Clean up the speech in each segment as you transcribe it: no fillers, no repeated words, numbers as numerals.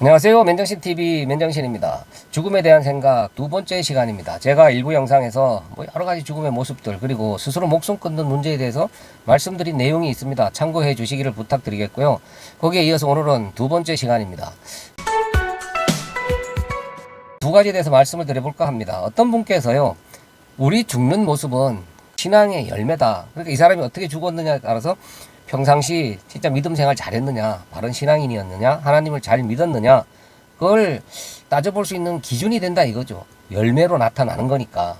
안녕하세요. 맨정신TV 맨정신입니다. 죽음에 대한 생각 두 번째 시간입니다. 제가 일부 영상에서 여러가지 죽음의 모습들 그리고 스스로 목숨 끊는 문제에 대해서 말씀드린 내용이 있습니다. 참고해 주시기를 부탁드리겠고요. 거기에 이어서 오늘은 두 번째 시간입니다. 두 가지에 대해서 말씀을 드려볼까 합니다. 어떤 분께서요, 우리 죽는 모습은 신앙의 열매다. 그러니까 이 사람이 어떻게 죽었느냐에 따라서 평상시 진짜 믿음 생활 잘했느냐, 바른 신앙인이었느냐, 하나님을 잘 믿었느냐, 그걸 따져볼 수 있는 기준이 된다 이거죠. 열매로 나타나는 거니까.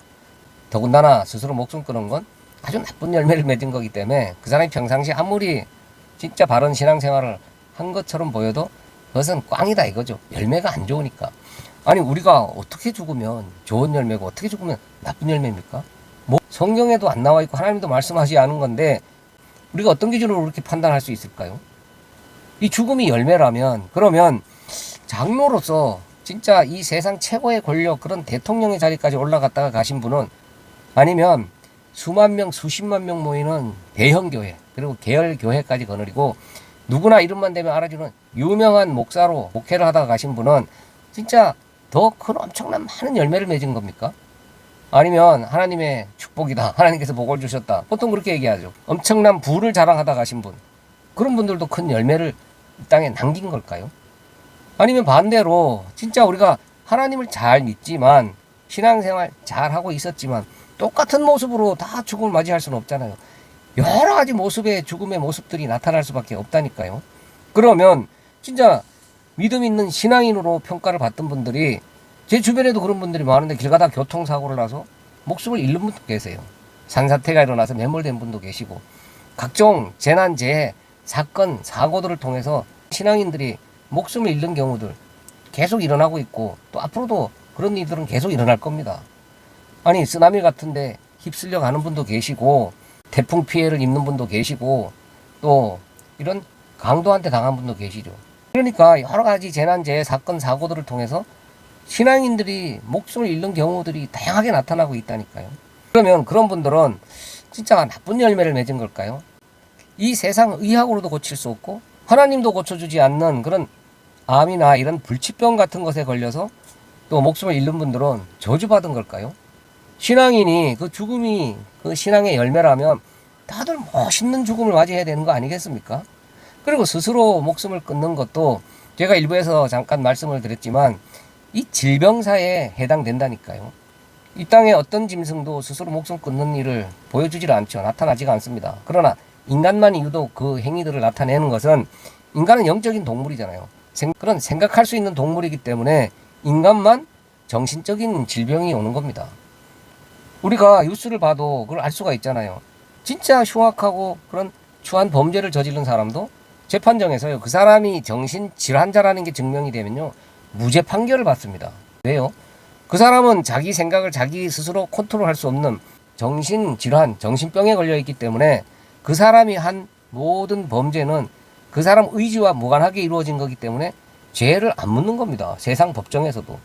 더군다나 스스로 목숨 끊은 건 아주 나쁜 열매를 맺은 거기 때문에 그 사람이 평상시 아무리 진짜 바른 신앙생활을 한 것처럼 보여도 그것은 꽝이다 이거죠. 열매가 안 좋으니까. 아니, 우리가 어떻게 죽으면 좋은 열매고 어떻게 죽으면 나쁜 열매입니까? 뭐 성경에도 안 나와 있고 하나님도 말씀하지 않은 건데 우리가 어떤 기준으로 그렇게 판단할 수 있을까요? 이 죽음이 열매라면, 그러면 장로로서 진짜 이 세상 최고의 권력, 그런 대통령의 자리까지 올라갔다가 가신 분은, 아니면 수만 명, 수십만 명 모이는 대형교회, 그리고 계열교회까지 거느리고 누구나 이름만 대면 알아주는 유명한 목사로 목회를 하다가 가신 분은 진짜 더 큰 엄청난 많은 열매를 맺은 겁니까? 아니면 하나님의 축복이다, 하나님께서 복을 주셨다, 보통 그렇게 얘기하죠. 엄청난 부를 자랑하다 가신 분, 그런 분들도 큰 열매를 이 땅에 남긴 걸까요? 아니면 반대로 진짜 우리가 하나님을 잘 믿지만 신앙생활 잘 하고 있었지만 똑같은 모습으로 다 죽음을 맞이할 수는 없잖아요. 여러 가지 모습의 죽음의 모습들이 나타날 수밖에 없다니까요. 그러면 진짜 믿음 있는 신앙인으로 평가를 받던 분들이, 제 주변에도 그런 분들이 많은데 길 가다 교통사고를 나서 목숨을 잃는 분도 계세요. 산사태가 일어나서 매몰된 분도 계시고, 각종 재난재해 사건 사고들을 통해서 신앙인들이 목숨을 잃는 경우들 계속 일어나고 있고, 또 앞으로도 그런 일들은 계속 일어날 겁니다. 아니, 쓰나미 같은데 휩쓸려 가는 분도 계시고, 태풍 피해를 입는 분도 계시고, 또 이런 강도한테 당한 분도 계시죠. 그러니까 여러 가지 재난재해 사건 사고들을 통해서 신앙인들이 목숨을 잃는 경우들이 다양하게 나타나고 있다니까요. 그러면 그런 분들은 진짜 나쁜 열매를 맺은 걸까요? 이 세상 의학으로도 고칠 수 없고 하나님도 고쳐주지 않는 그런 암이나 이런 불치병 같은 것에 걸려서 또 목숨을 잃는 분들은 저주받은 걸까요? 신앙인이 그 죽음이 그 신앙의 열매라면 다들 멋있는 죽음을 맞이해야 되는 거 아니겠습니까? 그리고 스스로 목숨을 끊는 것도 제가 일부에서 잠깐 말씀을 드렸지만 이 질병사에 해당된다니까요. 이 땅의 어떤 짐승도 스스로 목숨 끊는 일을 보여주질 않죠. 나타나지가 않습니다. 그러나 인간만이 유독 그 행위들을 나타내는 것은, 인간은 영적인 동물이잖아요. 그런 생각할 수 있는 동물이기 때문에 인간만 정신적인 질병이 오는 겁니다. 우리가 뉴스를 봐도 그걸 알 수가 있잖아요. 진짜 흉악하고 그런 추한 범죄를 저지른 사람도 재판정에서요, 그 사람이 정신질환자라는 게 증명이 되면요, 무죄 판결을 받습니다. 왜요? 그 사람은 자기 생각을 자기 스스로 컨트롤할 수 없는 정신질환, 정신병에 걸려있기 때문에 그 사람이 한 모든 범죄는 그 사람 의지와 무관하게 이루어진 거기 때문에 죄를 안 묻는 겁니다. 세상 법정에서도.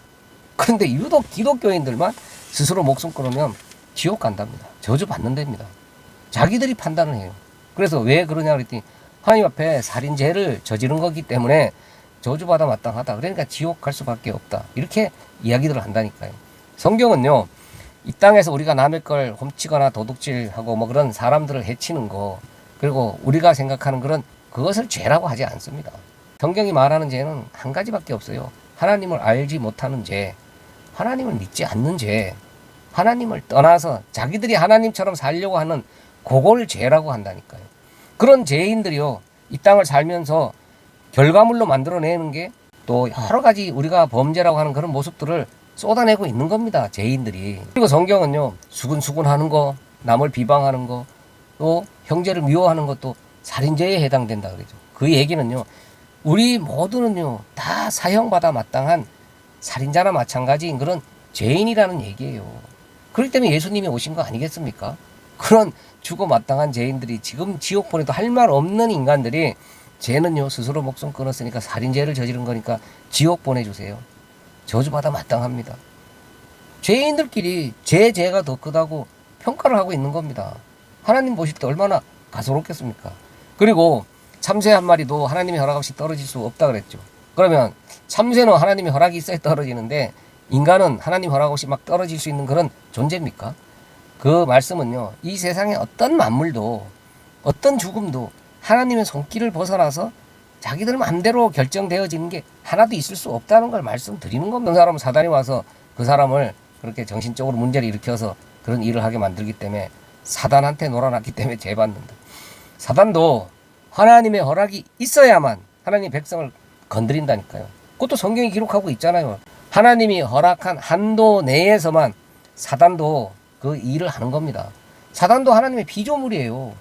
그런데 유독 기독교인들만 스스로 목숨 끊으면 지옥 간답니다. 저주받는 데입니다. 자기들이 판단을 해요. 그래서 왜 그러냐 그랬더니 하나님 앞에 살인죄를 저지른 거기 때문에 저주받아 마땅하다. 그러니까 지옥 갈 수밖에 없다. 이렇게 이야기들을 한다니까요. 성경은요, 이 땅에서 우리가 남의 걸 훔치거나 도둑질하고 뭐 그런 사람들을 해치는 거, 그리고 우리가 생각하는 그것을 죄라고 하지 않습니다. 성경이 말하는 죄는 한 가지밖에 없어요. 하나님을 알지 못하는 죄, 하나님을 믿지 않는 죄, 하나님을 떠나서 자기들이 하나님처럼 살려고 하는 그걸 죄라고 한다니까요. 그런 죄인들이요, 이 땅을 살면서 결과물로 만들어내는 게 또 여러 가지 우리가 범죄라고 하는 그런 모습들을 쏟아내고 있는 겁니다. 죄인들이. 그리고 성경은요, 수근수근하는 거, 남을 비방하는 거, 또 형제를 미워하는 것도 살인죄에 해당된다 그러죠. 그 얘기는요, 우리 모두는요 다 사형받아 마땅한 살인자나 마찬가지인 그런 죄인이라는 얘기예요. 그렇기 때문에 예수님이 오신 거 아니겠습니까? 그런 죽어 마땅한 죄인들이, 지금 지옥 보내도 할 말 없는 인간들이, 죄는요 스스로 목숨 끊었으니까 살인죄를 저지른 거니까 지옥 보내주세요. 저주받아 마땅합니다. 죄인들끼리 죄가 더 크다고 평가를 하고 있는 겁니다. 하나님 보실 때 얼마나 가소롭겠습니까? 그리고 참새 한 마리도 하나님의 허락 없이 떨어질 수 없다 그랬죠. 그러면 참새는 하나님의 허락이 있어야 떨어지는데 인간은 하나님 허락 없이 막 떨어질 수 있는 그런 존재입니까? 그 말씀은요, 이 세상의 어떤 만물도 어떤 죽음도 하나님의 손길을 벗어나서 자기들 마음대로 결정되어지는 게 하나도 있을 수 없다는 걸 말씀드리는 겁니다. 그 사람은 사단이 와서 그 사람을 그렇게 정신적으로 문제를 일으켜서 그런 일을 하게 만들기 때문에 사단한테 놀아놨기 때문에 죄받는다. 사단도 하나님의 허락이 있어야만 하나님 백성을 건드린다니까요. 그것도 성경이 기록하고 있잖아요. 하나님이 허락한 한도 내에서만 사단도 그 일을 하는 겁니다. 사단도 하나님의 피조물이에요.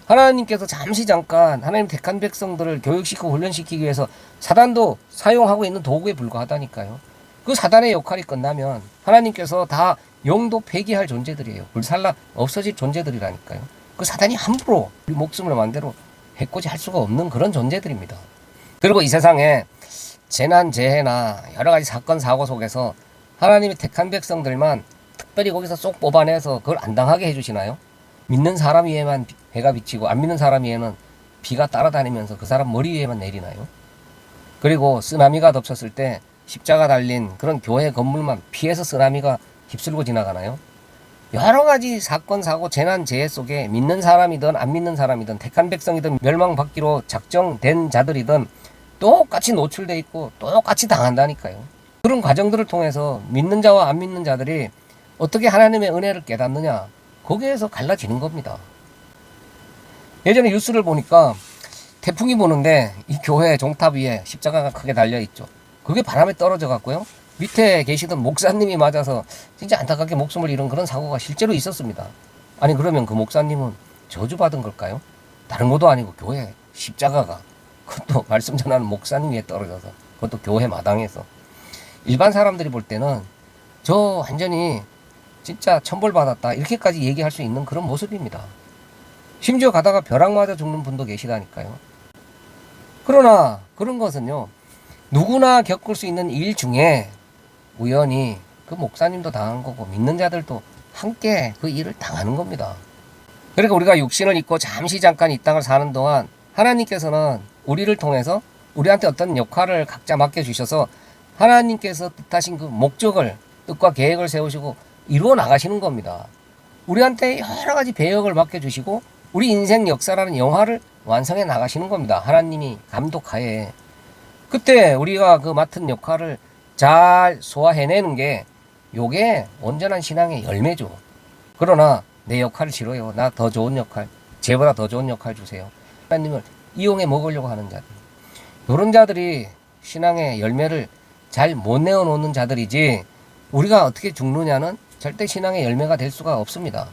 하나님께서 잠깐 하나님 택한 백성들을 교육시키고 훈련시키기 위해서 사단도 사용하고 있는 도구에 불과하다니까요. 그 사단의 역할이 끝나면 하나님께서 다 영도 폐기할 존재들이에요. 불살라 없어질 존재들이라니까요. 그 사단이 함부로 우리 목숨을 마음대로 해코지 할 수가 없는 그런 존재들입니다. 그리고 이 세상에 재난, 재해나 여러 가지 사건, 사고 속에서 하나님이 택한 백성들만 특별히 거기서 쏙 뽑아내서 그걸 안 당하게 해주시나요? 믿는 사람 위에만 해가 비치고 안 믿는 사람 위에는 비가 따라다니면서 그 사람 머리 위에만 내리나요? 그리고 쓰나미가 덮쳤을 때 십자가 달린 그런 교회 건물만 피해서 쓰나미가 휩쓸고 지나가나요? 여러 가지 사건, 사고, 재난, 재해 속에 믿는 사람이든 안 믿는 사람이든 택한 백성이든 멸망받기로 작정된 자들이든 똑같이 노출돼 있고 똑같이 당한다니까요. 그런 과정들을 통해서 믿는 자와 안 믿는 자들이 어떻게 하나님의 은혜를 깨닫느냐, 거기에서 갈라지는 겁니다. 예전에 뉴스를 보니까 태풍이 부는데 이 교회 종탑 위에 십자가가 크게 달려있죠. 그게 바람에 떨어져 갔고요, 밑에 계시던 목사님이 맞아서 진짜 안타깝게 목숨을 잃은 그런 사고가 실제로 있었습니다. 아니 그러면 그 목사님은 저주받은 걸까요? 다른 것도 아니고 교회 십자가가, 그것도 말씀 전하는 목사님 위에 떨어져서, 그것도 교회 마당에서. 일반 사람들이 볼 때는 저 완전히 진짜 천벌받았다 이렇게까지 얘기할 수 있는 그런 모습입니다. 심지어 가다가 벼락 맞아 죽는 분도 계시다니까요. 그러나 그런 것은요, 누구나 겪을 수 있는 일 중에 우연히 그 목사님도 당한 거고 믿는 자들도 함께 그 일을 당하는 겁니다. 그러니까 우리가 육신을 입고 잠깐 이 땅을 사는 동안 하나님께서는 우리를 통해서 우리한테 어떤 역할을 각자 맡겨주셔서 하나님께서 뜻하신 그 목적을, 뜻과 계획을 세우시고 이루어 나가시는 겁니다. 우리한테 여러 가지 배역을 맡겨주시고 우리 인생 역사라는 영화를 완성해 나가시는 겁니다. 하나님이 감독하에. 그때 우리가 그 맡은 역할을 잘 소화해내는 게 요게 온전한 신앙의 열매죠. 그러나 내 역할을 싫어요. 나 더 좋은 역할, 쟤보다 더 좋은 역할 주세요. 하나님을 이용해 먹으려고 하는 자들, 이런 자들이 신앙의 열매를 잘 못 내어놓는 자들이지, 우리가 어떻게 죽느냐는 절대 신앙의 열매가 될 수가 없습니다.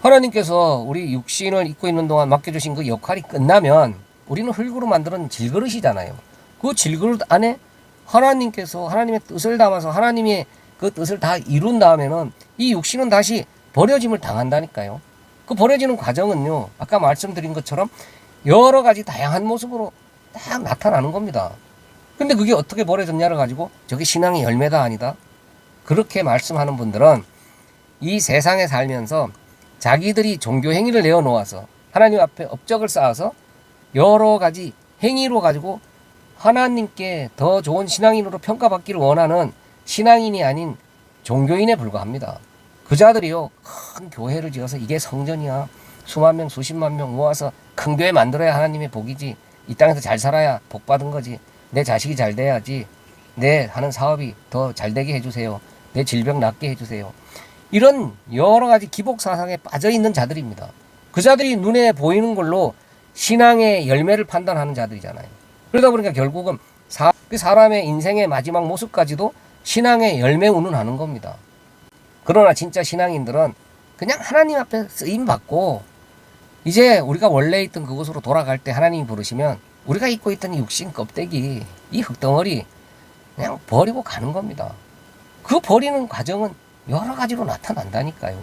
하나님께서 우리 육신을 입고 있는 동안 맡겨주신 그 역할이 끝나면 우리는 흙으로 만드는 질그릇이잖아요. 그 질그릇 안에 하나님께서 하나님의 뜻을 담아서 하나님의 그 뜻을 다 이룬 다음에는 이 육신은 다시 버려짐을 당한다니까요. 그 버려지는 과정은요, 아까 말씀드린 것처럼 여러 가지 다양한 모습으로 딱 나타나는 겁니다. 근데 그게 어떻게 버려졌냐를 가지고 저게 신앙의 열매다 아니다, 그렇게 말씀하는 분들은 이 세상에 살면서 자기들이 종교 행위를 내어놓아서 하나님 앞에 업적을 쌓아서 여러 가지 행위로 가지고 하나님께 더 좋은 신앙인으로 평가받기를 원하는 신앙인이 아닌 종교인에 불과합니다. 그 자들이요, 큰 교회를 지어서 이게 성전이야, 수만 명 수십만 명 모아서 큰 교회 만들어야 하나님의 복이지, 이 땅에서 잘 살아야 복 받은 거지, 내 자식이 잘 돼야지, 내 하는 사업이 더 잘 되게 해주세요, 내 질병 낫게 해주세요, 이런 여러 가지 기복 사상에 빠져 있는 자들입니다. 그 자들이 눈에 보이는 걸로 신앙의 열매를 판단하는 자들이잖아요. 그러다 보니까 결국은 사람의 인생의 마지막 모습까지도 신앙의 열매 운운하는 겁니다. 그러나 진짜 신앙인들은 그냥 하나님 앞에 쓰임 받고 이제 우리가 원래 있던 그곳으로 돌아갈 때 하나님이 부르시면 우리가 입고 있던 이 육신 껍데기, 이 흙덩어리 그냥 버리고 가는 겁니다. 그 버리는 과정은 여러 가지로 나타난다니까요.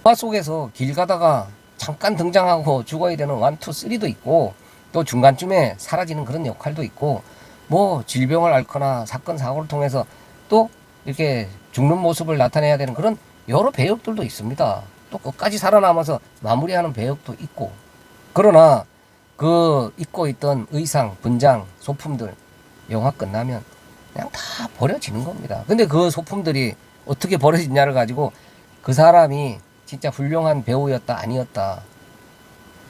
영화 속에서 길 가다가 잠깐 등장하고 죽어야 되는 1, 2, 3도 있고, 또 중간쯤에 사라지는 그런 역할도 있고, 뭐 질병을 앓거나 사건 사고를 통해서 또 이렇게 죽는 모습을 나타내야 되는 그런 여러 배역들도 있습니다. 또 끝까지 살아남아서 마무리하는 배역도 있고. 그러나 그 입고 있던 의상, 분장, 소품들, 영화 끝나면 그냥 다 버려지는 겁니다. 근데 그 소품들이 어떻게 버려지냐를 가지고 그 사람이 진짜 훌륭한 배우였다 아니었다,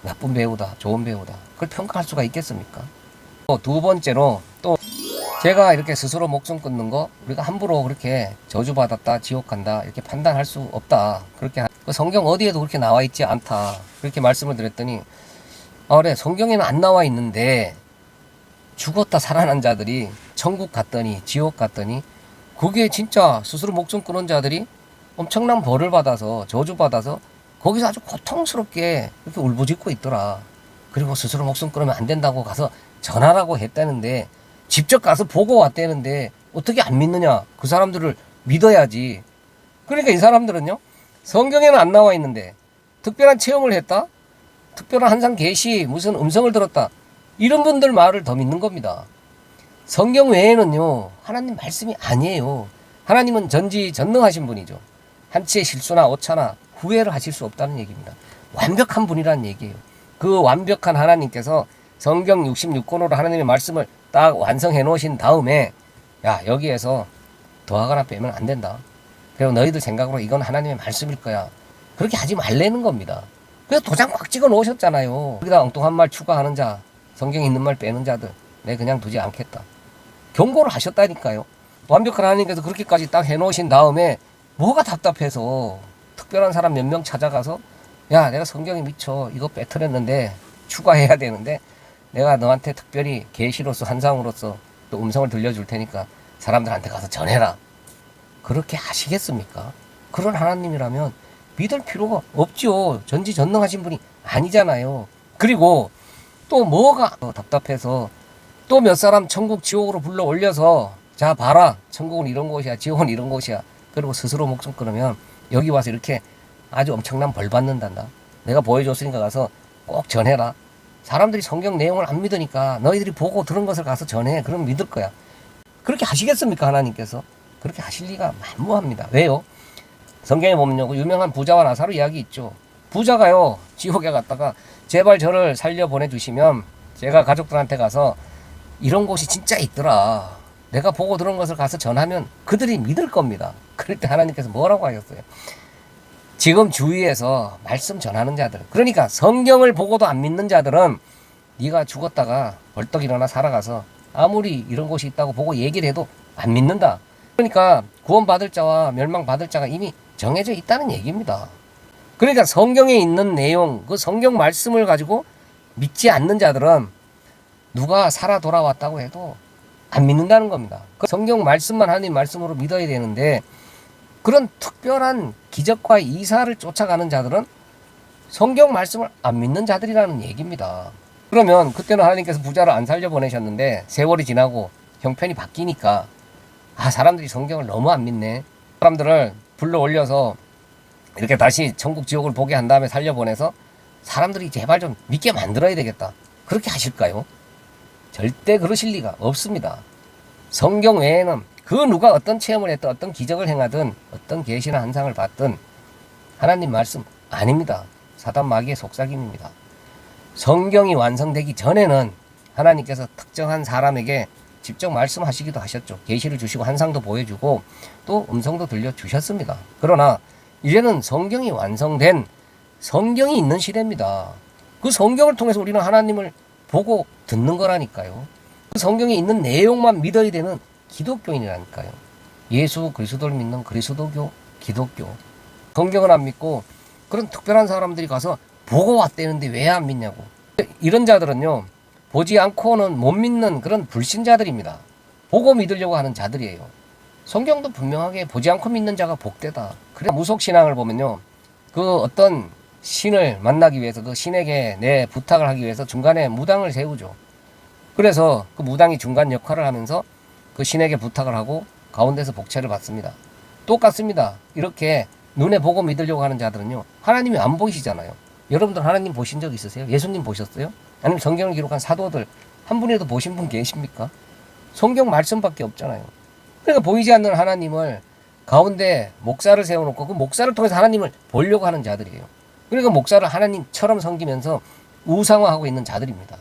나쁜 배우다 좋은 배우다, 그걸 평가할 수가 있겠습니까? 또 두 번째로, 또 제가 이렇게 스스로 목숨 끊는 거 우리가 함부로 그렇게 저주받았다 지옥 간다 이렇게 판단할 수 없다, 그렇게 성경 어디에도 그렇게 나와 있지 않다 그렇게 말씀을 드렸더니, 그래 성경에는 안 나와 있는데 죽었다 살아난 자들이 천국 갔더니 지옥 갔더니 그게 진짜 스스로 목숨 끊은 자들이 엄청난 벌을 받아서 저주받아서 거기서 아주 고통스럽게 이렇게 울부짖고 있더라. 그리고 스스로 목숨 끊으면 안 된다고 가서 전하라고 했다는데, 직접 가서 보고 왔다는데 어떻게 안 믿느냐. 그 사람들을 믿어야지. 그러니까 이 사람들은요, 성경에는 안 나와 있는데 특별한 체험을 했다, 특별한 한상 계시, 무슨 음성을 들었다, 이런 분들 말을 더 믿는 겁니다. 성경 외에는요 하나님 말씀이 아니에요. 하나님은 전지전능하신 분이죠. 한치의 실수나 오차나 후회를 하실 수 없다는 얘기입니다. 완벽한 분이라는 얘기예요. 그 완벽한 하나님께서 성경 66권으로 하나님의 말씀을 딱 완성해 놓으신 다음에, 야 여기에서 더하거나 빼면 안 된다, 그리고 너희들 생각으로 이건 하나님의 말씀일 거야, 그렇게 하지 말라는 겁니다. 그래서 도장 꽉 찍어 놓으셨잖아요. 여기다 엉뚱한 말 추가하는 자, 성경에 있는 말 빼는 자들 내 그냥 두지 않겠다, 경고를 하셨다니까요. 완벽한 하나님께서 그렇게까지 딱 해놓으신 다음에 뭐가 답답해서 특별한 사람 몇 명 찾아가서, 야 내가 성경에 미쳐 이거 빼뜨렸는데 추가해야 되는데 내가 너한테 특별히 계시로서 한상으로서 또 음성을 들려줄 테니까 사람들한테 가서 전해라, 그렇게 하시겠습니까? 그런 하나님이라면 믿을 필요가 없죠. 전지전능하신 분이 아니잖아요. 그리고 또 뭐가 답답해서 또 몇 사람 천국 지옥으로 불러 올려서, 자 봐라 천국은 이런 곳이야 지옥은 이런 곳이야, 그리고 스스로 목숨 끊으면 여기 와서 이렇게 아주 엄청난 벌 받는단다, 내가 보여줬으니까 가서 꼭 전해라. 사람들이 성경 내용을 안 믿으니까 너희들이 보고 들은 것을 가서 전해, 그럼 믿을 거야. 그렇게 하시겠습니까? 하나님께서 그렇게 하실 리가 만무합니다. 왜요? 성경에 보면요, 유명한 부자와 나사로 이야기 있죠. 부자가요 지옥에 갔다가 제발 저를 살려 보내주시면 제가 가족들한테 가서 이런 곳이 진짜 있더라, 내가 보고 들은 것을 가서 전하면 그들이 믿을 겁니다. 그럴 때 하나님께서 뭐라고 하셨어요? 지금 주위에서 말씀 전하는 자들, 그러니까 성경을 보고도 안 믿는 자들은 네가 죽었다가 벌떡 일어나 살아가서 아무리 이런 곳이 있다고 보고 얘기를 해도 안 믿는다. 그러니까 구원받을 자와 멸망받을 자가 이미 정해져 있다는 얘기입니다. 그러니까 성경에 있는 내용, 그 성경 말씀을 가지고 믿지 않는 자들은 누가 살아 돌아왔다고 해도 안 믿는다는 겁니다. 그 성경 말씀만 하나님 말씀으로 믿어야 되는데, 그런 특별한 기적과 이사를 쫓아가는 자들은 성경 말씀을 안 믿는 자들이라는 얘기입니다. 그러면 그때는 하나님께서 부자를 안 살려보내셨는데 세월이 지나고 형편이 바뀌니까, 사람들이 성경을 너무 안 믿네, 사람들을 불러 올려서 이렇게 다시 천국 지옥을 보게 한 다음에 살려보내서 사람들이 제발 좀 믿게 만들어야 되겠다, 그렇게 하실까요? 절대 그러실 리가 없습니다. 성경 외에는 그 누가 어떤 체험을 했든 어떤 기적을 행하든 어떤 계시나 한상을 받든 하나님 말씀 아닙니다. 사단 마귀의 속삭임입니다. 성경이 완성되기 전에는 하나님께서 특정한 사람에게 직접 말씀하시기도 하셨죠. 계시를 주시고 한상도 보여주고 또 음성도 들려주셨습니다. 그러나 이제는 성경이 완성된, 성경이 있는 시대입니다. 그 성경을 통해서 우리는 하나님을 보고 듣는 거라니까요. 그 성경에 있는 내용만 믿어야 되는 기독교인이라니까요. 예수 그리스도를 믿는 그리스도교, 기독교. 성경은 안 믿고 그런 특별한 사람들이 가서 보고 왔다는데 왜 안 믿냐고. 이런 자들은요, 보지 않고는 못 믿는 그런 불신자들입니다. 보고 믿으려고 하는 자들이에요. 성경도 분명하게 보지 않고 믿는 자가 복되다. 그래, 무속신앙을 보면요, 그 어떤 신을 만나기 위해서 그 신에게 내 부탁을 하기 위해서 중간에 무당을 세우죠. 그래서 그 무당이 중간 역할을 하면서 그 신에게 부탁을 하고 가운데서 복채를 받습니다. 똑같습니다. 이렇게 눈에 보고 믿으려고 하는 자들은요, 하나님이 안 보이시잖아요. 여러분들 하나님 보신 적 있으세요? 예수님 보셨어요? 아니면 성경을 기록한 사도들 한 분이라도 보신 분 계십니까? 성경 말씀밖에 없잖아요. 그러니까 보이지 않는 하나님을 가운데 목사를 세워놓고 그 목사를 통해서 하나님을 보려고 하는 자들이에요. 그러니까 목사를 하나님처럼 섬기면서 우상화하고 있는 자들입니다.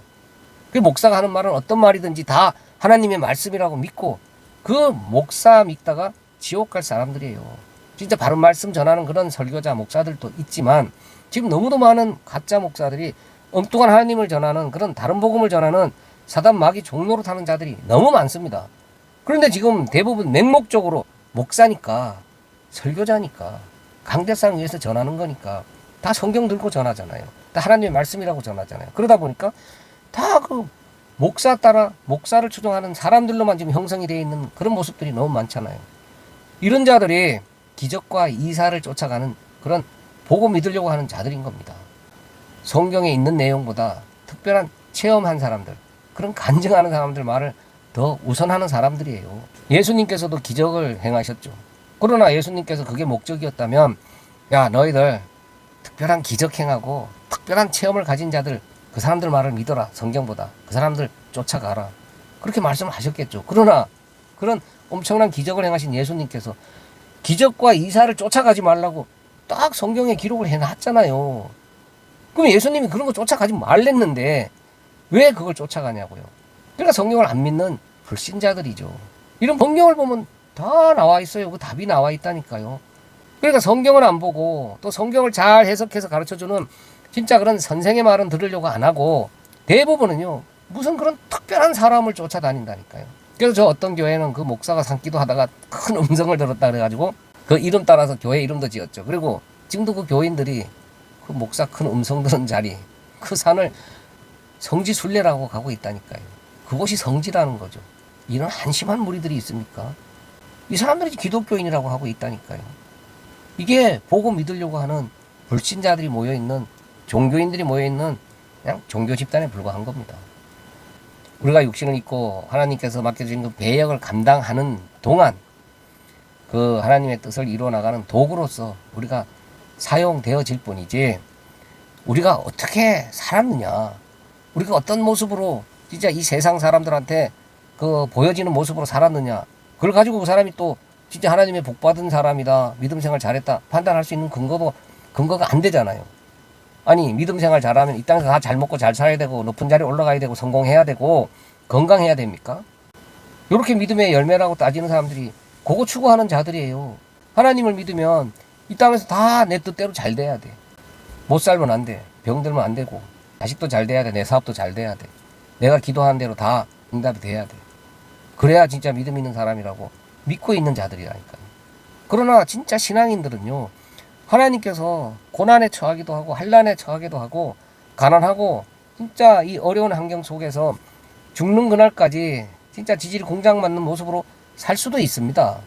그 목사가 하는 말은 어떤 말이든지 다 하나님의 말씀이라고 믿고 그 목사 믿다가 지옥 갈 사람들이에요. 진짜 바른 말씀 전하는 그런 설교자 목사들도 있지만 지금 너무도 많은 가짜 목사들이 엉뚱한 하나님을 전하는 그런 다른 복음을 전하는 사단 마귀 종로로 타는 자들이 너무 많습니다. 그런데 지금 대부분 맹목적으로 목사니까 설교자니까 강대상을 위해서 전하는 거니까 다 성경 들고 전하잖아요. 다 하나님의 말씀이라고 전하잖아요. 그러다 보니까 다 그 목사 따라 목사를 추종하는 사람들로만 지금 형성이 되어 있는 그런 모습들이 너무 많잖아요. 이런 자들이 기적과 이사를 쫓아가는 그런 보고 믿으려고 하는 자들인 겁니다. 성경에 있는 내용보다 특별한 체험한 사람들, 그런 간증하는 사람들 말을 더 우선하는 사람들이에요. 예수님께서도 기적을 행하셨죠. 그러나 예수님께서 그게 목적이었다면 야 너희들 특별한 기적 행하고 특별한 체험을 가진 자들 그 사람들 말을 믿어라. 성경보다 그 사람들 쫓아가라. 그렇게 말씀하셨겠죠. 그러나 그런 엄청난 기적을 행하신 예수님께서 기적과 이사를 쫓아가지 말라고 딱 성경에 기록을 해놨잖아요. 그럼 예수님이 그런 거 쫓아가지 말랬는데 왜 그걸 쫓아가냐고요. 그러니까 성경을 안 믿는 불신자들이죠. 이런 성경을 보면 다 나와 있어요. 그 답이 나와 있다니까요. 그러니까 성경을 안 보고 또 성경을 잘 해석해서 가르쳐주는 진짜 그런 선생의 말은 들으려고 안 하고 대부분은요 무슨 그런 특별한 사람을 쫓아다닌다니까요. 그래서 저 어떤 교회는 그 목사가 산기도 하다가 큰 음성을 들었다 그래가지고 그 이름 따라서 교회 이름도 지었죠. 그리고 지금도 그 교인들이 그 목사 큰 음성 들은 자리 그 산을 성지순례라고 가고 있다니까요. 그곳이 성지라는 거죠. 이런 한심한 무리들이 있습니까? 이 사람들이 기독교인이라고 하고 있다니까요. 이게 보고 믿으려고 하는 불신자들이 모여있는 종교인들이 모여있는 그냥 종교 집단에 불과한 겁니다. 우리가 육신을 입고 하나님께서 맡겨주신 그 배역을 감당하는 동안 그 하나님의 뜻을 이루어나가는 도구로서 우리가 사용되어질 뿐이지 우리가 어떻게 살았느냐, 우리가 어떤 모습으로 진짜 이 세상 사람들한테 그 보여지는 모습으로 살았느냐, 그걸 가지고 그 사람이 또 진짜 하나님의 복받은 사람이다, 믿음 생활 잘했다 판단할 수 있는 근거가 안 되잖아요. 아니 믿음 생활 잘하면 이 땅에서 다 잘 먹고 잘 살아야 되고 높은 자리에 올라가야 되고 성공해야 되고 건강해야 됩니까? 이렇게 믿음의 열매라고 따지는 사람들이 그거 추구하는 자들이에요. 하나님을 믿으면 이 땅에서 다 내 뜻대로 잘 돼야 돼. 못 살면 안 돼. 병들면 안 되고 자식도 잘 돼야 돼. 내 사업도 잘 돼야 돼. 내가 기도하는 대로 다 응답이 돼야 돼. 그래야 진짜 믿음 있는 사람이라고 믿고 있는 자들이라니까요. 그러나 진짜 신앙인들은요, 하나님께서 고난에 처하기도 하고 환난에 처하기도 하고 가난하고 진짜 이 어려운 환경 속에서 죽는 그날까지 진짜 지질이 공장 맞는 모습으로 살 수도 있습니다.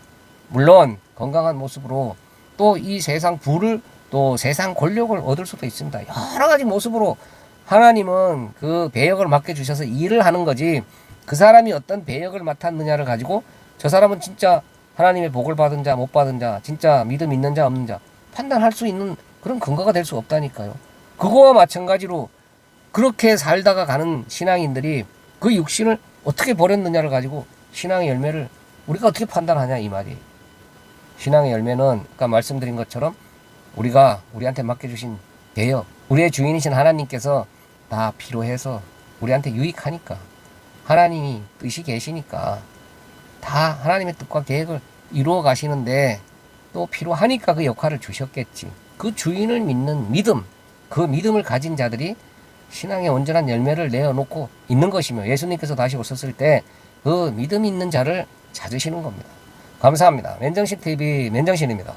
물론 건강한 모습으로 또 이 세상 부를 또 세상 권력을 얻을 수도 있습니다. 여러 가지 모습으로 하나님은 그 배역을 맡겨주셔서 일을 하는 거지, 그 사람이 어떤 배역을 맡았느냐를 가지고 저 사람은 진짜 하나님의 복을 받은 자 못 받은 자, 진짜 믿음 있는 자 없는 자 판단할 수 있는 그런 근거가 될 수 없다니까요. 그거와 마찬가지로 그렇게 살다가 가는 신앙인들이 그 육신을 어떻게 버렸느냐를 가지고 신앙의 열매를 우리가 어떻게 판단하냐 이 말이에요. 신앙의 열매는 아까 말씀드린 것처럼 우리가 우리한테 맡겨주신 배역, 우리의 주인이신 하나님께서 다 필요해서 우리한테 유익하니까, 하나님이 뜻이 계시니까 다 하나님의 뜻과 계획을 이루어 가시는데 또 필요하니까 그 역할을 주셨겠지. 그 주인을 믿는 믿음, 그 믿음을 가진 자들이 신앙의 온전한 열매를 내어놓고 있는 것이며 예수님께서 다시 오셨을 때 그 믿음 있는 자를 찾으시는 겁니다. 감사합니다. 맨정신TV 맨정신입니다.